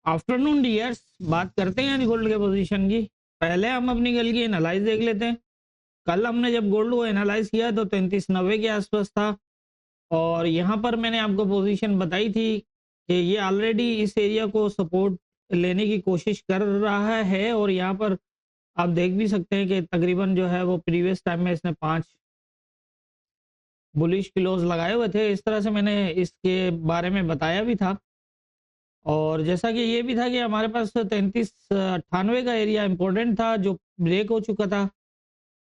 Afternoon dears, बात करते हैं गोल्ड के पोजीशन की। पहले हम अपनी कल की एनालाइज देख लेते हैं। कल हमने जब गोल्ड को एनालाइज किया तो 3390 के आसपास था और यहाँ पर मैंने आपको पोजीशन बताई थी कि ये ऑलरेडी इस एरिया को सपोर्ट लेने की कोशिश कर रहा है और यहाँ पर आप देख भी सकते हैं कि तकरीबन जो है वो प्रीवियस टाइम में इसने 5 बुलिश क्लोज लगाए हुए थे। इस तरह से मैंने इसके बारे में बताया भी था और जैसा कि ये भी था कि हमारे पास 3398 का एरिया इंपॉर्टेंट था जो ब्रेक हो चुका था,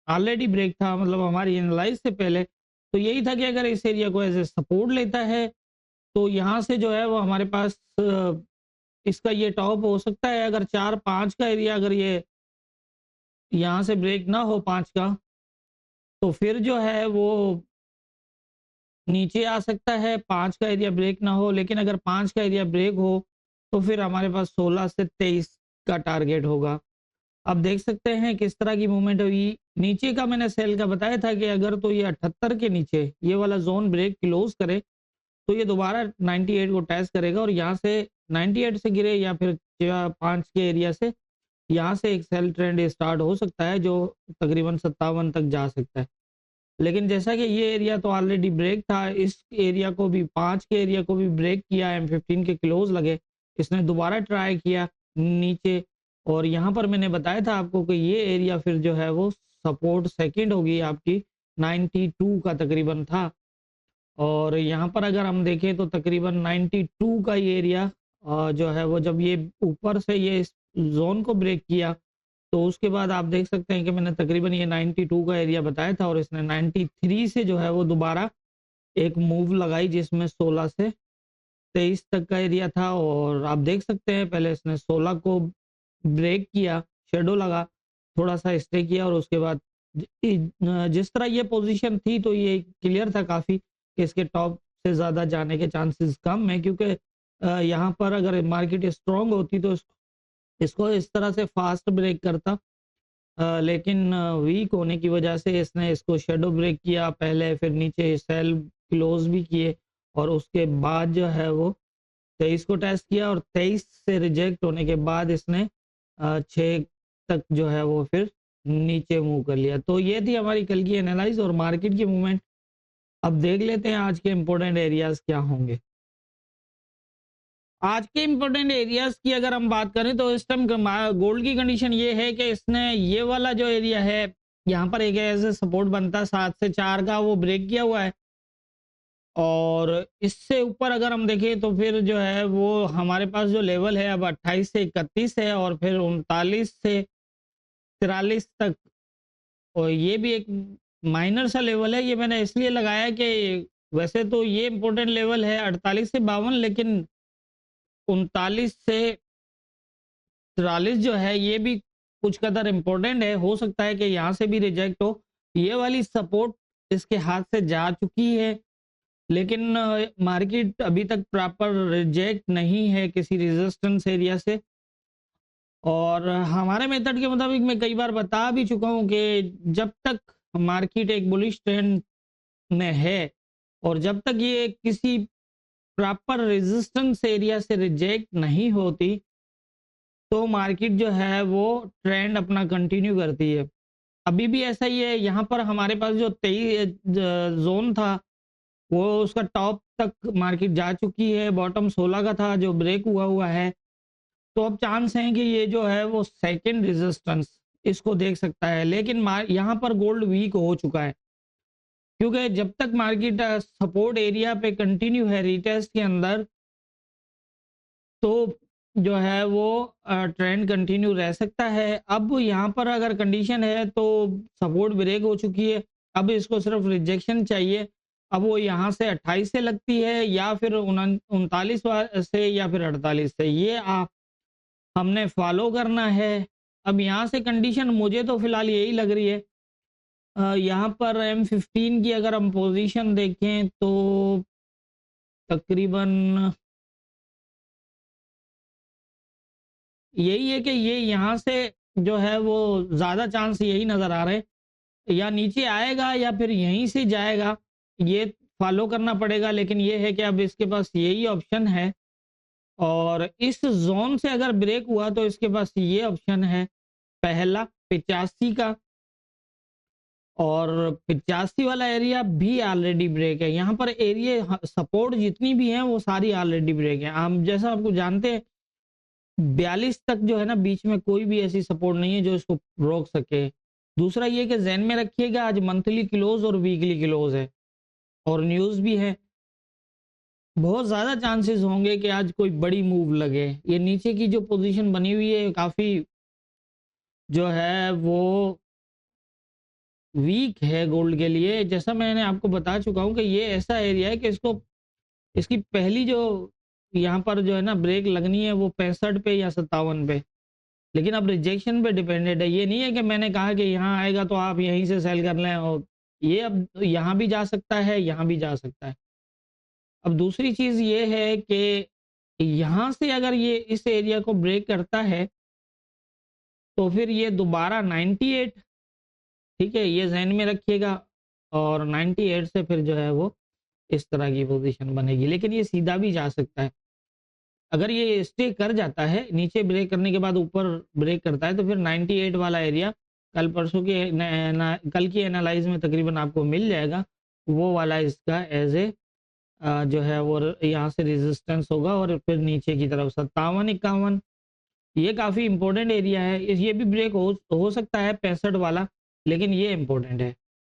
ऑलरेडी ब्रेक था, मतलब हमारी एनालाइज से पहले। तो यही था कि अगर इस एरिया को एज ए सपोर्ट लेता है तो यहाँ से जो है वो हमारे पास इसका ये टॉप हो सकता है। अगर 4-5 का एरिया अगर ये यहाँ से ब्रेक ना हो 5 का, तो फिर जो है वो नीचे आ सकता है। 5 का एरिया ब्रेक ना हो, लेकिन अगर 5 का एरिया ब्रेक हो तो फिर हमारे पास 16 से 23 का टारगेट होगा। अब देख सकते हैं किस तरह की मूवमेंट हुई। नीचे का मैंने सेल का बताया था कि अगर तो ये 78 के नीचे ये वाला जोन ब्रेक क्लोज करे तो ये दोबारा 98 को टेस्ट करेगा और यहाँ से 98 से गिरे या फिर 5 के एरिया से यहाँ से एक सेल ट्रेंड स्टार्ट हो सकता है जो तकरीबन 57 तक जा सकता है। लेकिन जैसा कि ये एरिया तो ऑलरेडी ब्रेक था, इस एरिया को भी 5 के एरिया को भी ब्रेक किया, M15 के क्लोज लगे, इसने दोबारा ट्राई किया नीचे और यहाँ पर मैंने बताया था आपको कि ये एरिया फिर जो है वो सपोर्ट सेकंड होगी आपकी 92 का तकरीबन था। और यहाँ पर अगर हम देखें तो तकरीबन 92 का ये एरिया जो है वो जब ये ऊपर से ये इस जोन को ब्रेक किया तो उसके बाद आप देख सकते हैं कि मैंने तकरीबन ये 92 का एरिया बताया था और इसने 93 से जो है वो दोबारा एक मूव लगाई जिसमें 16 से 23 तक का एरिया था और आप देख सकते हैं पहले इसने 16 को ब्रेक किया, शेडो लगा, थोड़ा सा स्टे किया और उसके बाद जिस तरह ये पोजीशन थी तो ये क्लियर था काफ़ी कि इसके टॉप से ज़्यादा जाने के चांसेस कम है क्योंकि यहाँ पर अगर मार्केट स्ट्रॉन्ग होती तो इसको इस तरह से फास्ट ब्रेक करता। लेकिन वीक होने की वजह से इसने इसको शैडो ब्रेक किया पहले, फिर नीचे सेल क्लोज भी किए और उसके बाद जो है वो 23 को टेस्ट किया और 23 से रिजेक्ट होने के बाद इसने 6 तक जो है वो फिर नीचे मूव कर लिया। तो ये थी हमारी कल की एनालाइज और मार्केट की मूवमेंट। अब देख लेते हैं आज के इम्पोर्टेंट एरियाज क्या होंगे। आज के इम्पोर्टेंट एरियाज की अगर हम बात करें तो इस टाइम गोल्ड की कंडीशन ये है कि इसने ये वाला जो एरिया है यहाँ पर एक ऐसे सपोर्ट बनता 7 से 4 का वो ब्रेक किया हुआ है और इससे ऊपर अगर हम देखें तो फिर जो है वो हमारे पास जो लेवल है अब 28 से 31 है और फिर 39 से 43 तक। और ये भी एक माइनर सा लेवल है, ये मैंने इसलिए लगाया कि वैसे तो ये इम्पोर्टेंट लेवल है 48 से 52, लेकिन 39 से 43 जो है ये भी कुछ कदर इम्पोर्टेंट है। हो सकता है कि यहाँ से भी रिजेक्ट हो। ये वाली सपोर्ट इसके हाथ से जा चुकी है लेकिन मार्केट अभी तक प्रॉपर रिजेक्ट नहीं है किसी रेजिस्टेंस एरिया से। और हमारे मेथड के मुताबिक मैं कई बार बता भी चुका हूँ कि जब तक मार्केट एक बुलिश ट्रेंड में है और जब तक ये किसी प्रॉपर रेजिस्टेंस एरिया से रिजेक्ट नहीं होती तो मार्केट जो है वो ट्रेंड अपना कंटिन्यू करती है। अभी भी ऐसा ही है। यहाँ पर हमारे पास जो 23 जोन था वो उसका टॉप तक मार्केट जा चुकी है, बॉटम 16 का था जो ब्रेक हुआ हुआ है। तो अब चांस है कि ये जो है वो सेकंड रेजिस्टेंस इसको देख सकता है, लेकिन यहाँ पर गोल्ड वीक हो चुका है क्योंकि जब तक मार्केट सपोर्ट एरिया पे कंटिन्यू है रीटेस्ट के अंदर तो जो है वो ट्रेंड कंटिन्यू रह सकता है। अब यहाँ पर अगर कंडीशन है तो सपोर्ट ब्रेक हो चुकी है, अब इसको सिर्फ रिजेक्शन चाहिए। अब वो यहाँ से 28 से लगती है या फिर 39 से या फिर 48 से, ये हमने फॉलो करना है। अब यहाँ से कंडीशन मुझे तो फिलहाल यही लग रही है। यहाँ पर M15 की अगर हम पोजीशन देखें तो तकरीबन यही है कि ये यहाँ से जो है वो ज़्यादा चांस यही नज़र आ रहे हैं, या नीचे आएगा या फिर यहीं से जाएगा, ये फॉलो करना पड़ेगा। लेकिन ये है कि अब इसके पास यही ऑप्शन है और इस ज़ोन से अगर ब्रेक हुआ तो इसके पास ये ऑप्शन है, पहला 85 का, और 85 वाला एरिया भी ऑलरेडी ब्रेक है। यहाँ पर एरिया सपोर्ट जितनी भी हैं वो सारी ऑलरेडी ब्रेक है। हम जैसा आपको जानते हैं 42 तक जो है ना बीच में कोई भी ऐसी सपोर्ट नहीं है जो इसको रोक सके। दूसरा ये कि ज़हन में रखिएगा आज मंथली क्लोज और वीकली क्लोज है और न्यूज़ भी है। बहुत ज़्यादा चांसेस होंगे कि आज कोई बड़ी मूव लगे। ये नीचे की जो पोजीशन बनी हुई है काफ़ी जो है वो वीक है गोल्ड के लिए। जैसा मैंने आपको बता चुका हूँ कि ये ऐसा एरिया है कि इसकी पहली जो यहाँ पर जो है ना ब्रेक लगनी है वो 65 पे या 57 पे। लेकिन अब रिजेक्शन पे डिपेंडेंट है। ये नहीं है कि मैंने कहा कि यहाँ आएगा तो आप यहीं से सेल कर लें, और ये अब यहाँ भी जा सकता है, यहाँ भी जा सकता है। अब दूसरी चीज़ ये है कि यहाँ से अगर ये इस एरिया को ब्रेक करता है तो फिर ये दोबारा 98, ठीक है, ये ज़हन में रखिएगा, और 98 से फिर जो है वो इस तरह की पोजीशन बनेगी। लेकिन ये सीधा भी जा सकता है। अगर ये स्टे कर जाता है, नीचे ब्रेक करने के बाद ऊपर ब्रेक करता है तो फिर 98 वाला एरिया कल परसों के कल की एनालाइज में तकरीबन आपको मिल जाएगा। वो वाला इसका एज ए जो है वो यहाँ से रेजिस्टेंस होगा और फिर नीचे की तरफ 57-51, ये काफ़ी इंपॉर्टेंट एरिया है। ये भी ब्रेक हो सकता है 65 वाला, लेकिन ये इंपॉर्टेंट है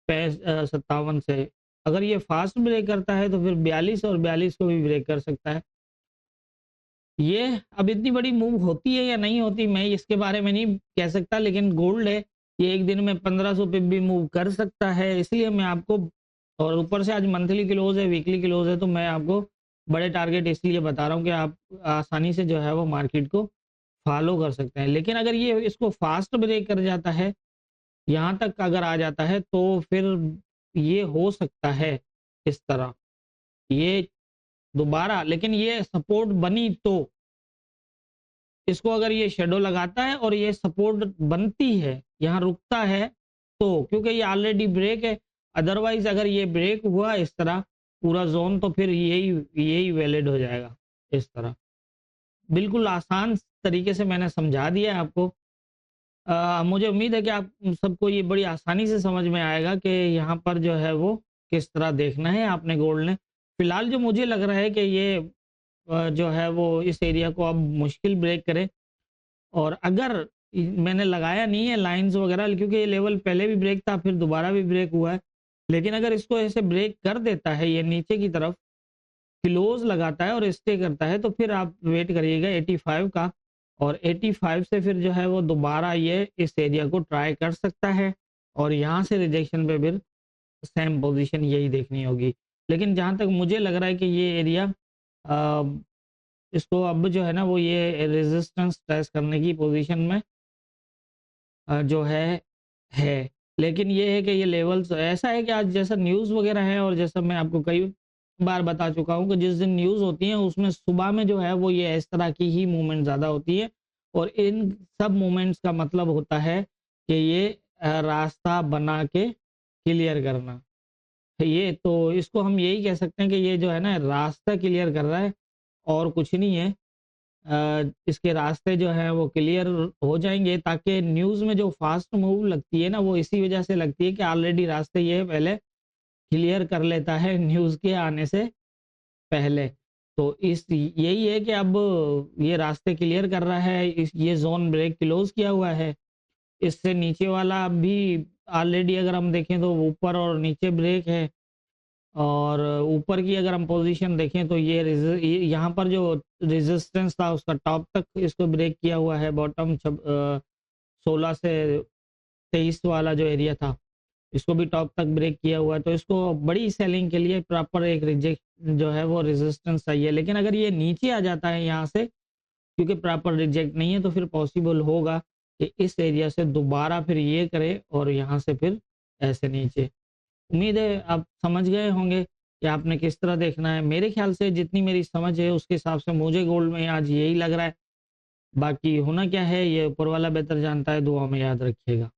57 से। अगर ये फास्ट ब्रेक करता है तो फिर 42 और 42 को भी ब्रेक कर सकता है। ये अब इतनी बड़ी मूव होती है या नहीं होती मैं इसके बारे में नहीं कह सकता, लेकिन गोल्ड है, ये एक दिन में 1500 पिप भी मूव कर सकता है। इसलिए मैं आपको, और ऊपर से आज मंथली क्लोज है, वीकली क्लोज है, तो मैं आपको बड़े टारगेट इसलिए बता रहा हूँ कि आप आसानी से जो है वो मार्केट को फॉलो कर सकते हैं। लेकिन अगर ये इसको फास्ट ब्रेक कर जाता है, यहाँ तक अगर आ जाता है तो फिर ये हो सकता है इस तरह, ये दोबारा, लेकिन ये सपोर्ट बनी तो इसको अगर ये शेडो लगाता है और ये सपोर्ट बनती है, यहाँ रुकता है तो, क्योंकि ये ऑलरेडी ब्रेक है। अदरवाइज अगर ये ब्रेक हुआ इस तरह पूरा जोन तो फिर यही वैलिड हो जाएगा इस तरह। बिल्कुल आसान तरीके से मैंने समझा दिया है आपको। मुझे उम्मीद है कि आप सबको ये बड़ी आसानी से समझ में आएगा कि यहाँ पर जो है वो किस तरह देखना है आपने गोल्ड ने। फिलहाल जो मुझे लग रहा है कि ये जो है वो इस एरिया को अब मुश्किल ब्रेक करे, और अगर मैंने लगाया नहीं है लाइंस वगैरह क्योंकि ये लेवल पहले भी ब्रेक था फिर दोबारा भी ब्रेक हुआ है, लेकिन अगर इसको ऐसे ब्रेक कर देता है, ये नीचे की तरफ क्लोज लगाता है और स्टे करता है, तो फिर आप वेट करिएगा 85 का, और 85 से फिर जो है वो दोबारा ये इस एरिया को ट्राई कर सकता है, और यहाँ से रिजेक्शन पे फिर सेम पोजीशन यही देखनी होगी। लेकिन जहाँ तक मुझे लग रहा है कि ये एरिया इसको अब जो है ना वो ये रेजिस्टेंस टेस्ट करने की पोजीशन में जो है। लेकिन ये है कि ये लेवल्स ऐसा है कि आज जैसा न्यूज़ वगैरह है, और जैसा मैं आपको कई बार बता चुका हूँ कि जिस दिन न्यूज़ होती है उसमें सुबह में जो है वो ये इस तरह की ही मूवमेंट ज़्यादा होती है, और इन सब मूवमेंट्स का मतलब होता है कि ये रास्ता बना के क्लियर करना। ये तो इसको हम यही कह सकते हैं कि ये जो है ना रास्ता क्लियर कर रहा है और कुछ नहीं है। इसके रास्ते जो हैं वो क्लियर हो जाएँगे, ताकि न्यूज़ में जो फ़ास्ट मूव लगती है ना वो इसी वजह से लगती है कि ऑलरेडी रास्ते ये पहले क्लियर कर लेता है न्यूज़ के आने से पहले। तो इस यही है कि अब ये रास्ते क्लियर कर रहा है, ये ज़ोन ब्रेक क्लोज़ किया हुआ है। इससे नीचे वाला भी ऑलरेडी अगर हम देखें तो ऊपर और नीचे ब्रेक है, और ऊपर की अगर हम पोजीशन देखें तो ये यहाँ पर जो रेजिस्टेंस था उसका टॉप तक इसको ब्रेक किया हुआ है, बॉटम 16 से 23 वाला जो एरिया था इसको भी टॉप तक ब्रेक किया हुआ है। तो इसको बड़ी सेलिंग के लिए प्रॉपर एक रिजेक्ट जो है वो रेजिस्टेंस चाहिए। लेकिन अगर ये नीचे आ जाता है यहाँ से, क्योंकि प्रॉपर रिजेक्ट नहीं है, तो फिर पॉसिबल होगा कि इस एरिया से दोबारा फिर ये करे और यहाँ से फिर ऐसे नीचे। उम्मीद है आप समझ गए होंगे कि आपने किस तरह देखना है। मेरे ख्याल से जितनी मेरी समझ है उसके हिसाब से मुझे गोल्ड में आज यही लग रहा है। बाकी होना क्या है ये ऊपर वाला बेहतर जानता है। दुआ में याद रखिएगा।